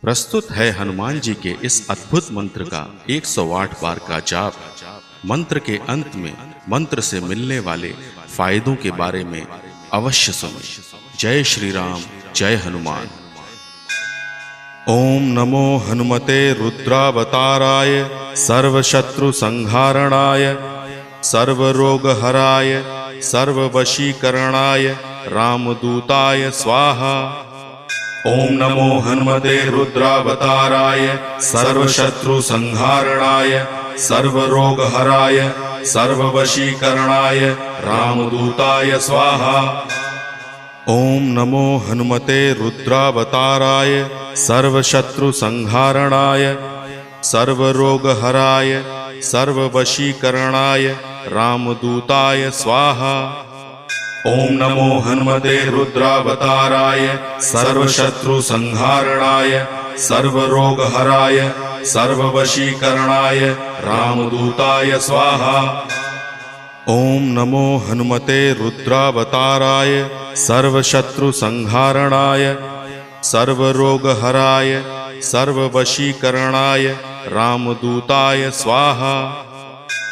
प्रस्तुत है हनुमान जी के इस अद्भुत मंत्र का 108 बार का जाप। मंत्र के अंत में मंत्र से मिलने वाले फायदों के बारे में अवश्य सुनें। जय श्री राम, जय हनुमान। ओम नमो हनुमते रुद्रावताराय सर्वशत्रु संहारणाय सर्वरोगहराय सर्ववशीकरणाय रामदूताय स्वाहा। ओम नमो हनुमते रुद्रावताराय सर्वशत्रु संहारणाय सर्वरोगहराय सर्ववशीकरणाय रामदूताय स्वाहा। ओम नमो हनुमते रुद्रावताराय सर्वशत्रु संहारणाय सर्वरोगहराय सर्ववशीकरणाय रामदूताय स्वाहा। ओम नमो हनुमते रुद्रावताराय सर्वशत्रु संहारणाय सर्वरोगहराय सर्ववशीकरणाय रामदूताय स्वाहा। ओम नमो हनुमते रुद्रावताराय सर्वशत्रु संहारणाय सर्वरोगहराय सर्ववशीकरणाय रामदूताय स्वाहा।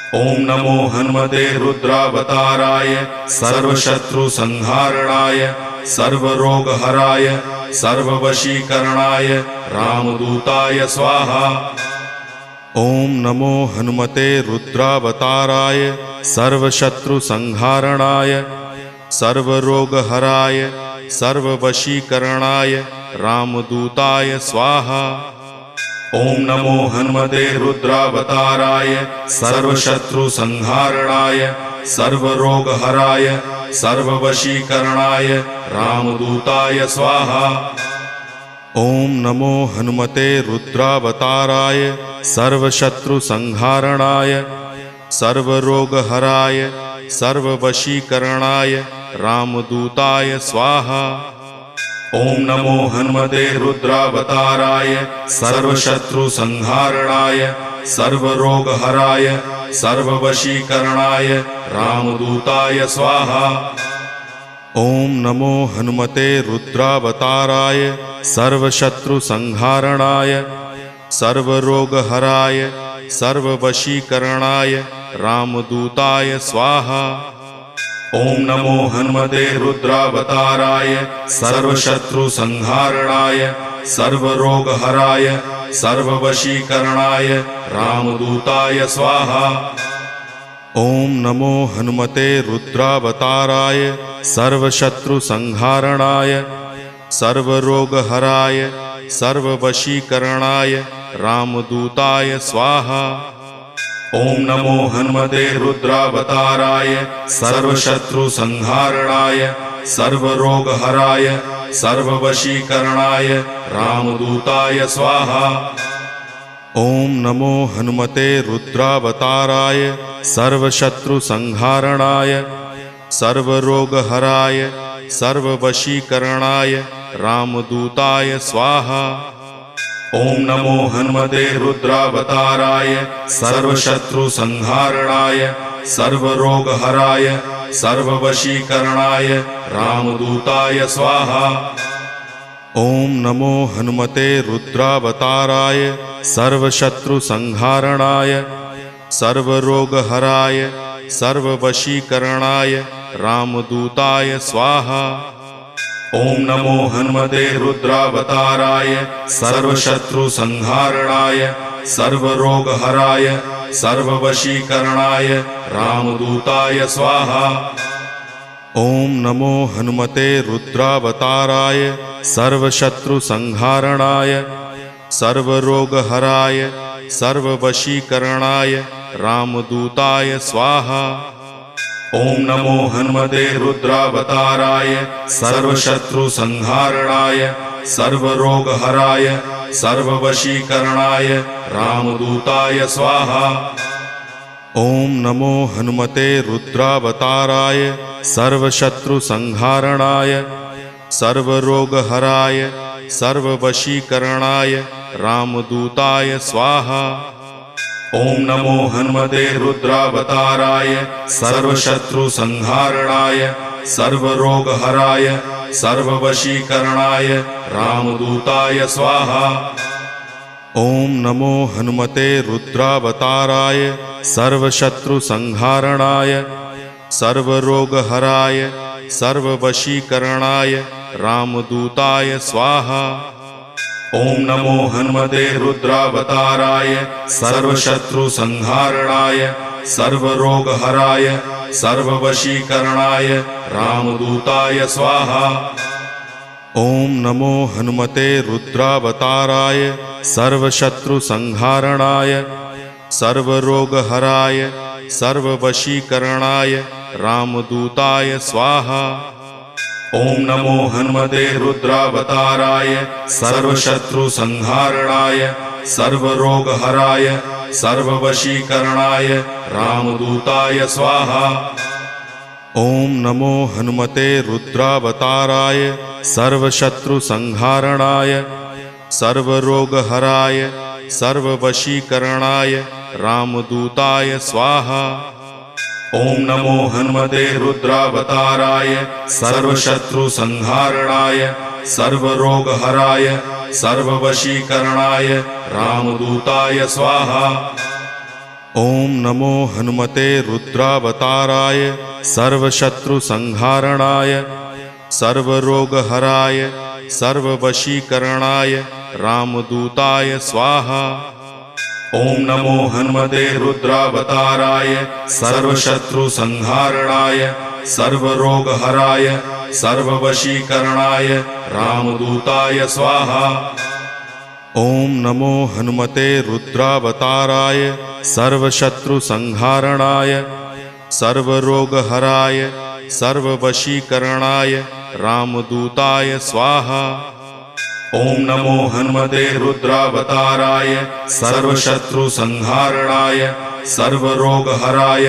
ओम नमो हनुमते रुद्रावताराय सर्वशत्रु संहारणाय सर्वरोगहराय सर्ववशीकरणाय रामदूताय स्वाहा। ओम नमो हनुमते रुद्रावताराय सर्वशत्रु संहारणाय सर्वरोगहराय सर्ववशीकरणाय रामदूताय स्वाहा। ओम नमो हनुमते रुद्रावताराय सर्वशत्रु संहारणाय सर्वरोगहराय सर्ववशीकरणाय रामदूताय स्वाहा। ओम नमो हनुमते रुद्रावताराय सर्वशत्रु संहारणाय सर्वरोगहराय सर्ववशीकरणाय रामदूताय स्वाहा। ओम नमो हनुमते रुद्रावताराय सर्वशत्रु संहारणाय सर्वरोगहराय सर्ववशीकरणाय रामदूताय स्वाहा। ओम नमो हनुमते रुद्रावताराय सर्वशत्रु संहारणाय सर्वरोगहराय सर्ववशीकरणाय रामदूताय स्वाहा। ओम नमो हनुमते रुद्रावताराय सर्वशत्रु संहारणाय सर्वरोगहराय सर्ववशीकरणाय रामदूताय स्वाहा। ओम नमो हनुमते रुद्रावताराय सर्वशत्रु संहारणाय सर्वरोगहराय सर्ववशीकरणाय रामदूताय स्वाहा। ओम नमो हनुमते रुद्रावताराय सर्वशत्रु संहारणाय सर्वरोगहराय सर्ववशीकरणाय रामदूताय स्वाहा। ओम नमो हनुमते रुद्रावताराय सर्वशत्रु संहारणाय सर्वरोगहराय सर्ववशीकरणाय रामदूताय स्वाहा। ओम नमो हनुमते रुद्रावताराय सर्वशत्रु संहारणाय सर्वरोगहराय सर्ववशीकरणाय रामदूताय स्वाहा। ओम नमो हनुमते रुद्रावताराय सर्वशत्रु संहारणाय सर्वरोगहराय सर्ववशीकरणाय रामदूताय स्वाहा। ओम नमो हनुमते रुद्रावताराय सर्वशत्रु संहारणाय सर्वरोगहराय सर्ववशीकरणाय रामदूताय स्वाहा। ओम नमो हनुमते रुद्रावताराय सर्वशत्रु संहारणाय सर्वरोगहराय सर्ववशीकरणाय रामदूताय स्वाहा। ओम नमो हनुमते रुद्रावताराय सर्वशत्रु संहारणाय सर्वरोगहराय सर्ववशीकरणाय रामदूताय स्वाहा। ओम नमो हनुमते रुद्रावताराय सर्वशत्रु संहारणाय सर्वरोगहराय सर्ववशीकरणाय रामदूताय स्वाहा। ओम नमो हनुमते रुद्रावताराय सर्वशत्रु संहारणाय सर्वरोगहराय सर्ववशीकरणाय रामदूताय स्वाहा। ओम नमो हनुमते रुद्रावताराय सर्वशत्रुसंहारणाय सर्वरोगहराय सर्ववशीकरणाय रामदूताय स्वाहा। ओम नमो हनुमते रुद्रावताराय सर्वशत्रुसंहारणाय सर्वरोगहराय सर्ववशीकरणाय रामदूताय स्वाहा। ओम नमो हनुमते रुद्रावताराय सर्वशत्रुसंहारणाय सर्वरोगहराय सर्ववशीकरणाय रामदूताय स्वाहा। ओम नमो हनुमते रुद्रावताराय सर्वशत्रुसंहारणाय सर्वरोगहराय सर्ववशीकरणाय रामदूताय स्वाहा। ओम नमो हनुमते रुद्रावताराय सर्वशत्रुसंहारणाय सर्वरोगहराय सर्ववशीकरणाय रामदूताय स्वाहा। ओम नमो हनुमते रुद्रावताराय सर्वशत्रुसंहारणाय सर्वरोगहराय सर्ववशीकरणाय रामदूताय स्वाहा। ओम नमो हनुमते रुद्रावताराय सर्वशत्रुसंहारणाय सर्वरोगहराय सर्ववशीकरणाय रामदूताय स्वाहा। ओम नमो हनुमते रुद्रावताराय सर्वशत्रुसंहारणाय सर्वरोगहराय सर्ववशीकरणाय रामदूताय स्वाहा। ओम नमो हनुमते रुद्रावताराय सर्वशत्रुसंहारणाय सर्वरोगहराय सर्ववशीकरणाय रामदूताय स्वाहा। ओम नमो हनुमते रुद्रावताराय सर्वशत्रुसंहारणाय सर्वरोगहराय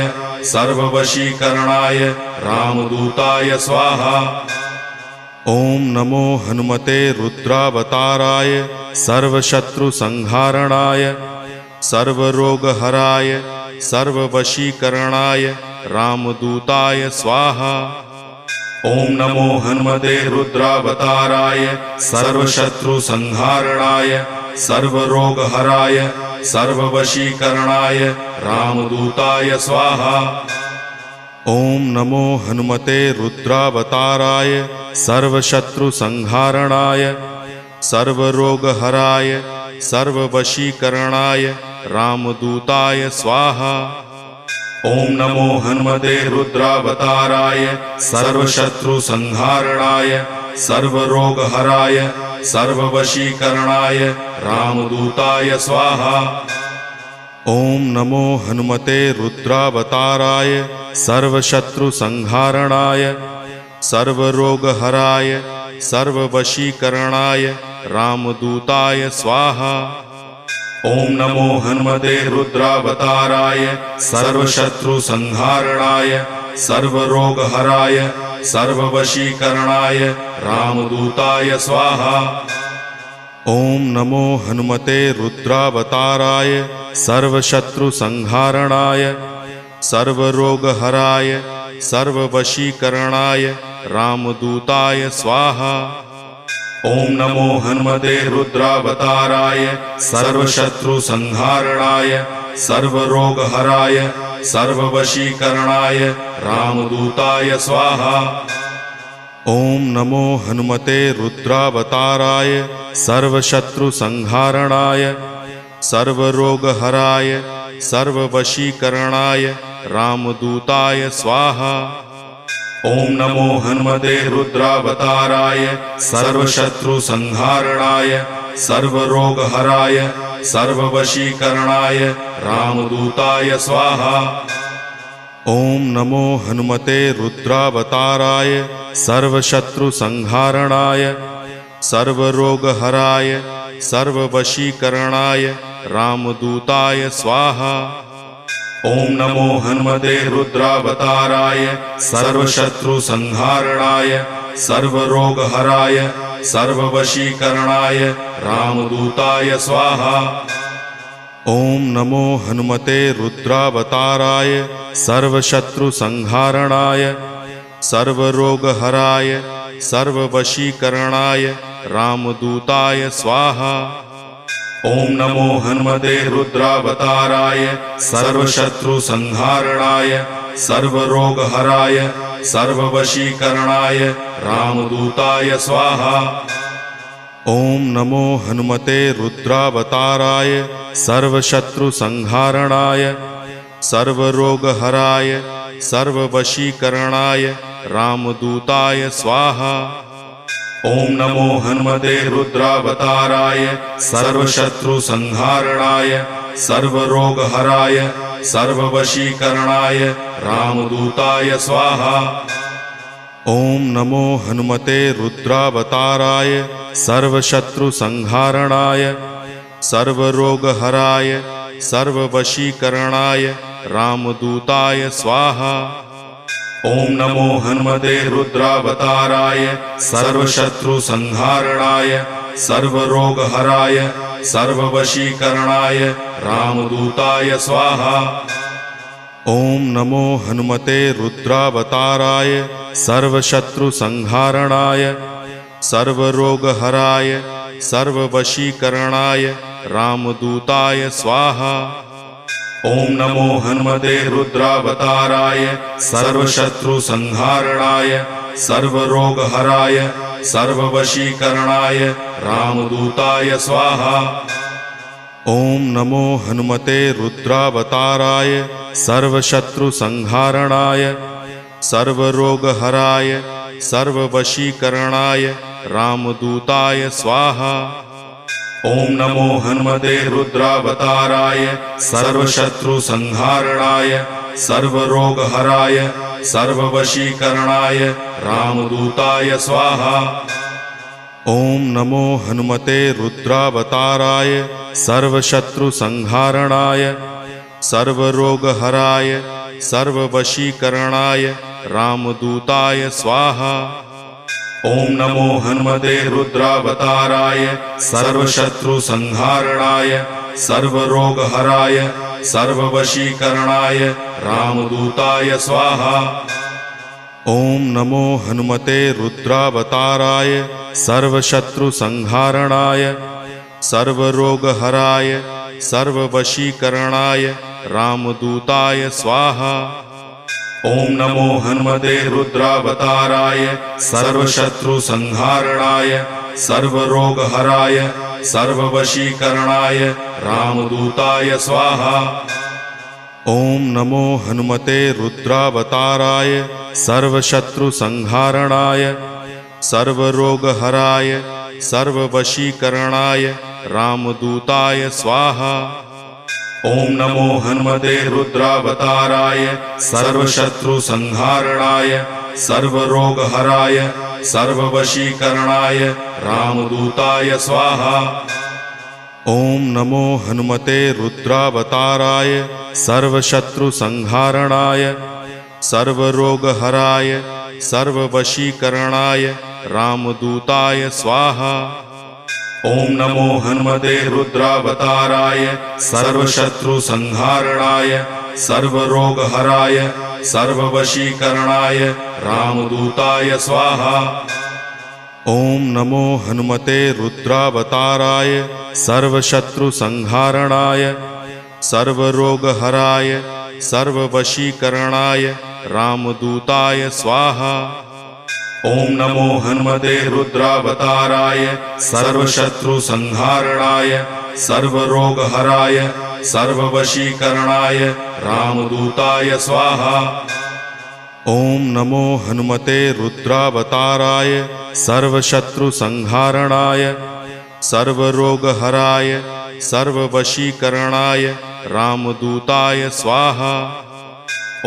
सर्ववशीकरणाय रामदूताय स्वाहा। ओम नमो हनुमते रुद्रावताराय सर्वशत्रुसंहारणाय सर्वरोगहराय सर्ववशीकरणाय रामदूताय स्वाहा। ओम नमो हनुमते रुद्रावताराय सर्वशत्रुसंहारणाय सर्वरोगहराय सर्ववशीकरणाय रामदूताय स्वाहा। ओम नमो हनुमते रुद्रावताराय सर्वशत्रुसंहारणाय सर्वरोगहराय सर्ववशीकरणाय रामदूताय स्वाहा। ओम नमो हनुमते रुद्रावताराय सर्वशत्रुसंहारणाय सर्वरोगहराय सर्ववशीकरणाय रामदूताय स्वाहा। ओम नमो हनुमते रुद्रावताराय सर्वशत्रुसंहारणाय सर्वरोगहराय सर्ववशीकरणाय रामदूताय स्वाहा। ओम नमो हनुमते रुद्रावताराय सर्वशत्रुसंहारणाय सर्वरोगहराय सर्ववशीकरणाय रामदूताय स्वाहा। ओम नमो हनुमते रुद्रावताराय सर्वशत्रुसंहारणाय सर्वरोगहराय सर्ववशीकरणाय रामदूताय स्वाहा। ओम नमो हनुमते रुद्रावताराय सर्वशत्रुसंहारणाय सर्वरोगहराय सर्ववशीकरणाय रामदूताय स्वाहा। ओम नमो हनुमते रुद्रावताराय सर्वशत्रुसंहारणाय सर्वरोगहराय सर्ववशीकरणाय रामदूताय स्वाहा। ओम नमो हनुमते रुद्रावताराय सर्वशत्रुसंहारणाय सर्वरोगहराय सर्ववशीकरणाय रामदूताय स्वाहा। ओम नमो हनुमते रुद्रावताराय सर्वशत्रुसंहारणाय सर्वरोगहराय सर्ववशीकरणाय रामदूताय स्वाहा। ओम नमो हनुमते रुद्रावताराय सर्वशत्रुसंहारणाय सर्वरोगहराय सर्ववशीकरणाय रामदूताय स्वाहा। ओम नमो हनुमते रुद्रावताराय सर्वशत्रुसंहारणाय सर्वरोगहराय सर्ववशीकरणाय रामदूताय स्वाहा। ओम नमो हनुमते रुद्रावताराय सर्वशत्रुसंहारणाय सर्वरोगहराय सर्ववशीकरणाय रामदूताय स्वाहा। ओम नमो हनुमते रुद्रावताराय सर्वशत्रुसंहारणाय सर्वरोगहराय सर्ववशीकरणाय रामदूताय स्वाहा। ओम नमो हनुमते रुद्रावताराय सर्वशत्रुसंहारणाय सर्वरोगहराय सर्ववशीकरणाय रामदूताय स्वाहा। ओम नमो हनुमते रुद्रावताराय सर्वशत्रुसंहारणाय सर्वरोगहराय सर्ववशीकरणाय रामदूताय स्वाहा। ओम नमो हनुमते रुद्रावताराय सर्वशत्रुसंहारणाय सर्वरोगहराय सर्ववशीकरणाय रामदूताय स्वाहा। ओम नमो हनुमते रुद्रावताराय सर्वशत्रुसंहारणाय सर्वरोगहराय सर्ववशीकरणाय रामदूताय स्वाहा। ओम नमो हनुमते रुद्रावताराय सर्वशत्रुसंहारणाय सर्वरोगहराय सर्ववशीकरणाय रामदूताय स्वाहा। ओम नमो हनुमते रुद्रावताराय सर्वशत्रुसंहारणाय सर्वरोगहराय सर्ववशीकरणाय रामदूताय स्वाहा। ओम नमो हनुमते रुद्रावताराय सर्वशत्रुसंहारणाय सर्वरोगहराय सर्ववशीकरणाय रामदूताय स्वाहा। ओम नमो हनुमते रुद्रावताराय सर्वशत्रुसंहारणाय सर्वरोगहराय सर्ववशीकरणाय रामदूताय स्वाहा। ओम नमो हनुमते रुद्रावताराय सर्वशत्रुसंहारणाय सर्वरोगहराय सर्ववशीकरणाय रामदूताय स्वाहा। ओम नमो हनुमते रुद्रावताराय सर्वशत्रुसंहारणाय सर्वरोगहराय सर्ववशीकरणाय रामदूताय स्वाहा। ओम नमो हनुमते रुद्रावताराय सर्वशत्रुसंहारणाय सर्वरोगहराय सर्ववशीकरणाय रामदूताय स्वाहा। ओम नमो हनुमते रुद्रावताराय सर्वशत्रुसंहारणाय सर्वरोगहराय सर्ववशीकरणाय रामदूताय स्वाहा। ओम नमो हनुमते रुद्रावताराय सर्वशत्रुसंहारणाय सर्वरोगहराय सर्ववशीकरणाय रामदूताय स्वाहा। ओम नमो हनुमते रुद्रावताराय सर्वशत्रुसंहारणाय सर्वरोगहराय सर्ववशीकरणाय रामदूताय स्वाहा। ओम नमो हनुमते रुद्रावताराय सर्वशत्रुसंहारणाय सर्वरोगहराय सर्ववशीकरणाय रामदूताय स्वाहा। ओम नमो हनुमते रुद्रावताराय सर्वशत्रुसंहारणाय सर्वरोगहराय सर्ववशीकरणाय रामदूताय स्वाहा। ओम नमो हनुमते रुद्रावताराय सर्वशत्रुसंहारणाय सर्वरोगहराय सर्ववशीकरणाय रामदूताय स्वाहा। ओम नमो हनुमते रुद्रावताराय सर्वशत्रुसंहारणाय सर्वरोगहराय सर्ववशीकरणाय रामदूताय स्वाहा।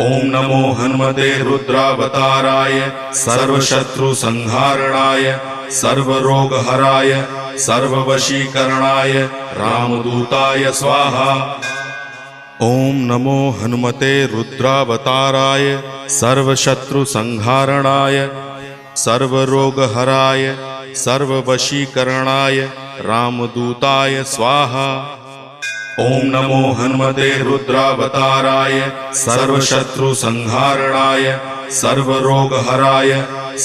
ओम नमो हनुमते रुद्रावताराय सर्वशत्रुसंहारणाय सर्वरोगहराय सर्ववशीकरणाय रामदूताय स्वाहा। ओम नमो हनुमते रुद्रावताराय सर्वशत्रुसंहारणाय सर्वरोगहराय सर्ववशीकरणाय रामदूताय स्वाहा। ओम नमो हनुमते रुद्रावताराय सर्वशत्रुसंहारणाय सर्वरोगहराय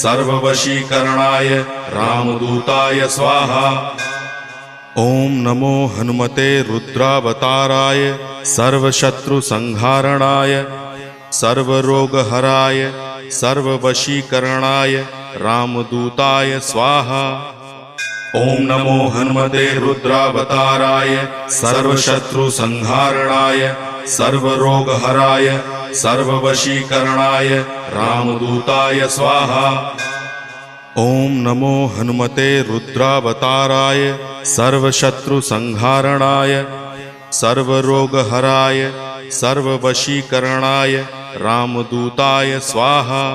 सर्ववशीकरणाय रामदूताय स्वाहा। ओम नमो हनुमते रुद्रावताराय सर्वशत्रुसंहारणाय सर्वरोगहराय सर्ववशीकरणाय रामदूताय स्वाहा। ओम नमो हनुमते रुद्रावताराय सर्वशत्रुसंहारणाय सर्वरोगहराय सर्ववशीकरणाय रामदूताय स्वाहा। ओम नमो हनुमते रुद्रावताराय सर्वशत्रुसंहारणाय सर्वरोगहराय सर्ववशीकरणाय रामदूताय स्वाहा।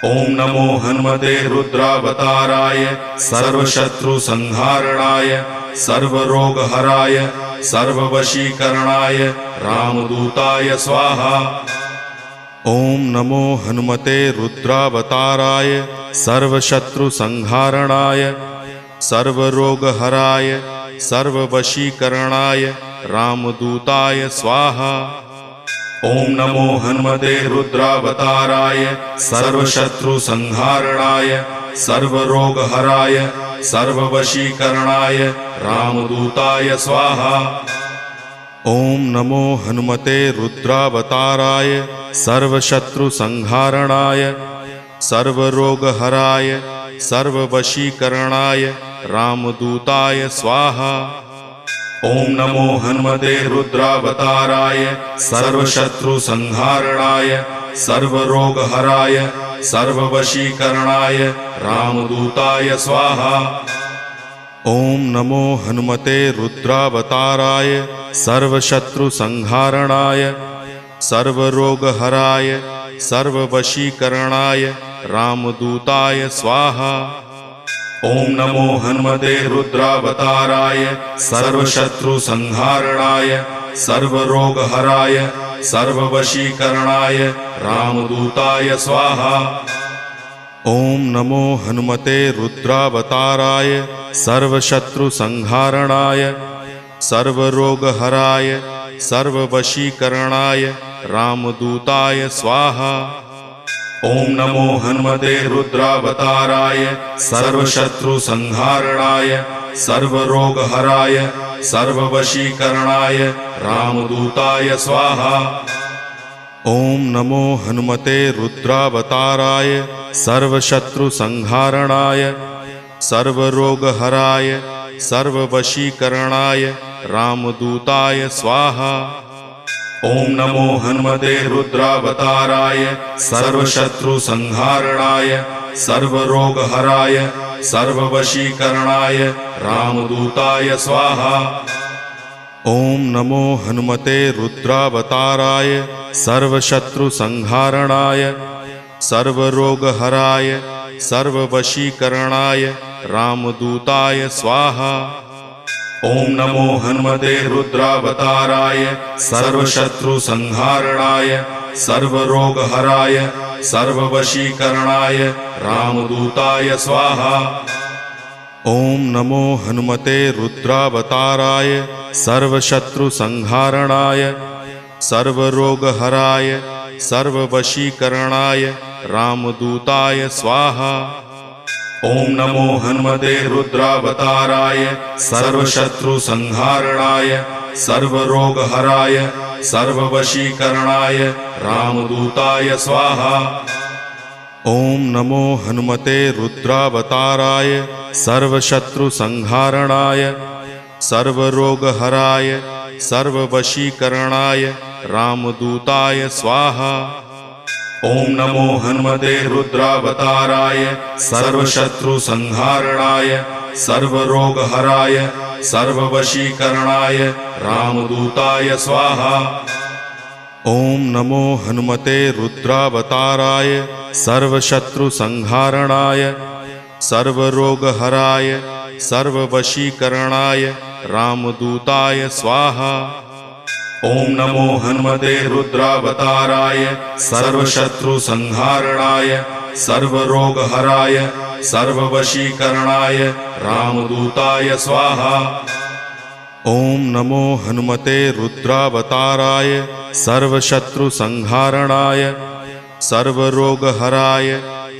ओम नमो हनुमते रुद्रावताराय सर्वशत्रुसंहारणाय सर्वरोगहराय सर्ववशीकरणाय रामदूताय स्वाहा। ओम नमो हनुमते रुद्रावताराय सर्वशत्रुसंहारणाय सर्वरोगहराय सर्ववशीकरणाय रामदूताय स्वाहा। ओम नमो हनुमते रुद्रावताराय सर्वशत्रुसंहारणाय सर्वरोगहराय सर्ववशीकरणाय रामदूताय स्वाहा। ओम नमो हनुमते रुद्रावताराय सर्वशत्रुसंहारणाय सर्वरोगहराय सर्ववशीकरणाय रामदूताय स्वाहा। ओम नमो हनुमते रुद्रावताराय सर्वशत्रुसंहारणाय सर्वरोगहराय सर्ववशीकरणाय रामदूताय स्वाहा। ओम नमो हनुमते रुद्रावताराय सर्वशत्रुसंहारणाय सर्वरोगहराय सर्ववशीकरणाय रामदूताय स्वाहा। ओम नमो हनुमते रुद्रावताराय सर्वशत्रुसंहारणाय सर्वरोगहराय सर्ववशीकरणाय रामदूताय स्वाहा। ओम नमो हनुमते रुद्रावताराय सर्वशत्रुसंहारणाय सर्वरोगहराय सर्ववशीकरणाय रामदूताय स्वाहा। ओम नमो हनुमते रुद्रावताराय सर्वशत्रुसंहारणाय सर्वरोगहराय सर्ववशीकरणाय रामदूताय स्वाहा। ओम नमो हनुमते रुद्रावताराय सर्वशत्रुसंहारणाय सर्वरोगहराय सर्ववशीकरणाय रामदूताय स्वाहा। ओम नमो हनुमते रुद्रावताराय सर्वशत्रुसंहारणाय सर्वरोगहराय सर्ववशीकरणाय रामदूताय स्वाहा। ओम नमो हनुमते रुद्रावताराय सर्वशत्रुसंहारणाय सर्वरोगहराय सर्ववशीकरणाय रामदूताय स्वाहा। ओम नमो हनुमते रुद्रावताराय सर्वशत्रुसंहारणाय सर्वरोगहराय सर्ववशीकरणाय रामदूताय स्वाहा। ओम नमो हनुमते रुद्रावताराय सर्वशत्रुसंहारणाय सर्वरोगहराय सर्ववशीकरणाय रामदूताय स्वाहा। ओम नमो हनुमते रुद्रावताराय सर्वशत्रुसंहारणाय सर्वरोगहराय सर्ववशीकरणाय रामदूताय स्वाहा। ओम नमो हनुमते रुद्रावताराय सर्वशत्रुसंहारणाय सर्वरोगहराय सर्ववशीकरणाय रामदूताय स्वाहा। ओम नमो हनुमते रुद्रावताराय सर्वशत्रुसंहारणाय सर्वरोगहराय सर्ववशीकरणाय रामदूताय स्वाहा। ओम नमो हनुमते रुद्रावताराय सर्वशत्रुसंहारणाय सर्वरोगहराय सर्ववशीकरणाय रामदूताय स्वाहा। ओम नमो हनुमते रुद्रावताराय सर्वशत्रुसंहारणाय सर्वरोगहराय सर्ववशीकरणाय रामदूताय स्वाहा। ओम नमो हनुमते रुद्रावताराय सर्वशत्रुसंहारणाय सर्वरोगहराय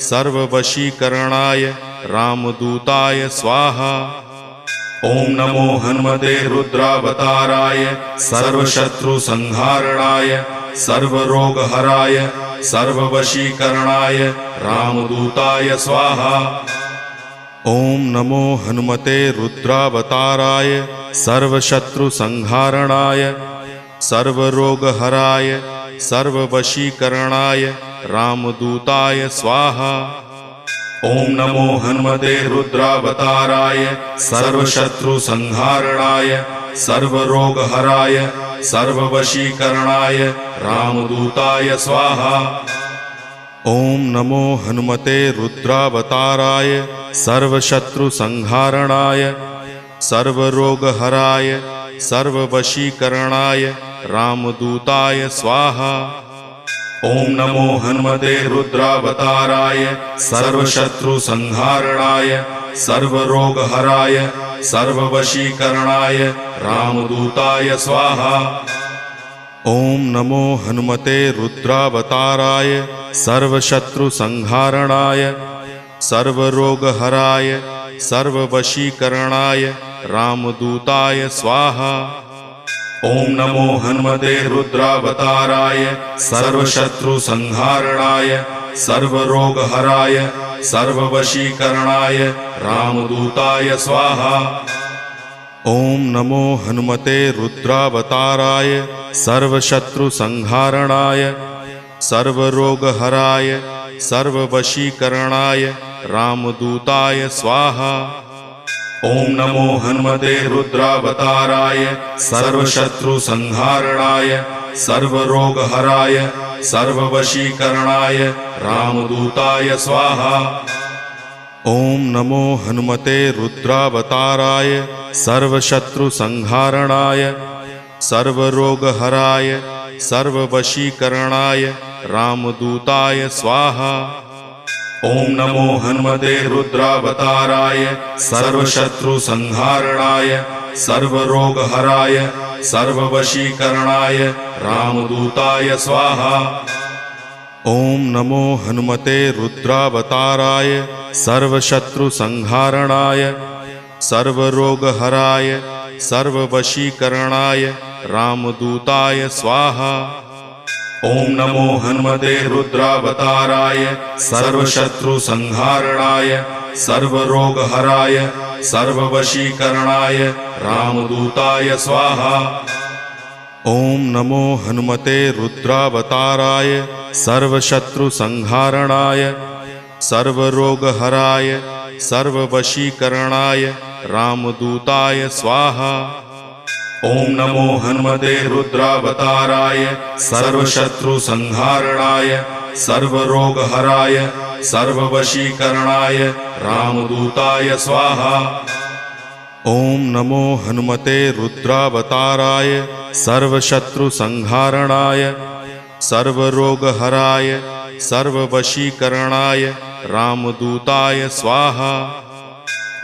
सर्ववशीकरणाय रामदूताय स्वाहा। ओम नमो हनुमते रुद्रावताराय सर्वशत्रुसंहारणाय सर्वरोगहराय सर्ववशीकरणाय रामदूताय स्वाहा। ओम नमो हनुमते रुद्रावताराय सर्वशत्रुसंहारणाय सर्वरोगहराय सर्ववशीकरणाय रामदूताय स्वाहा। ओम नमो हनुमते रुद्रावताराय सर्वशत्रुसंहारणाय सर्वरोगहराय सर्ववशीकरणाय रामदूताय स्वाहा। ओम नमो हनुमते रुद्रावताराय सर्वशत्रुसंहारणाय सर्वरोगहराय सर्ववशीकरणाय रामदूताय स्वाहा। ओम नमो हनुमते रुद्रावताराय सर्वशत्रुसंहारणाय सर्वरोगहराय सर्ववशीकरणाय रामदूताय स्वाहा। ओम नमो हनुमते रुद्रावताराय सर्वशत्रुसंहारणाय सर्वरोगहराय सर्ववशीकरणाय रामदूताय स्वाहा। ओम नमो हनुमते रुद्रावताराय सर्वशत्रुसंहारणाय सर्वरोगहराय सर्ववशीकरणाय रामदूताय स्वाहा। ओम नमो हनुमते रुद्रावताराय सर्वशत्रुसंहारणाय सर्वरोगहराय सर्ववशीकरणाय रामदूताय स्वाहा। ओम नमो हनुमते रुद्रावताराय सर्वशत्रुसंहारणाय सर्वरोगहराय सर्ववशीकरणाय रामदूताय स्वाहा। ओम नमो हनुमते रुद्रावताराय सर्वशत्रुसंहारणाय सर्वरोगहराय सर्ववशीकरणाय रामदूताय स्वाहा। ओम नमो हनुमते रुद्रावताराय सर्वशत्रुसंहारणाय सर्वरोगहराय सर्ववशीकरणाय रामदूताय स्वाहा। ओम नमो हनुमते रुद्रावताराय सर्वशत्रुसंहारणाय सर्वरोगहराय सर्ववशीकरणाय रामदूताय स्वाहा। ओम नमो हनुमते रुद्रावताराय सर्वशत्रुसंहारणाय सर्वरोगहराय सर्ववशीकरणाय रामदूताय स्वाहा। ओम नमो हनुमते रुद्रावताराय सर्वशत्रुसंहारणाय सर्वरोगहराय सर्ववशीकरणाय रामदूताय स्वाहा। ओम नमो हनुमते रुद्रावताराय सर्वशत्रुसंहारणाय सर्वरोगहराय सर्ववशीकरणाय रामदूताय स्वाहा। ओम नमो हनुमते रुद्रावताराय सर्वशत्रुसंहारणाय सर्वरोगहराय सर्ववशीकरणाय रामदूताय स्वाहा।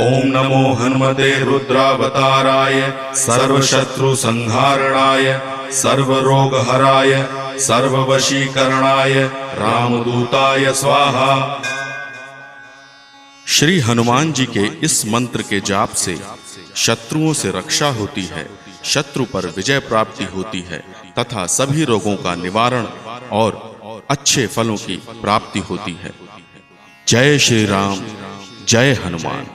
ओम नमो हनुमते रुद्रावताराय सर्वशत्रुसंहारणाय सर्वरोगहराय सर्ववशीकरणाय रामदूताय स्वाहा। श्री हनुमान जी के इस मंत्र के जाप से शत्रुओं से रक्षा होती है, शत्रु पर विजय प्राप्ति होती है तथा सभी रोगों का निवारण और अच्छे फलों की प्राप्ति होती है। जय श्री राम, जय हनुमान।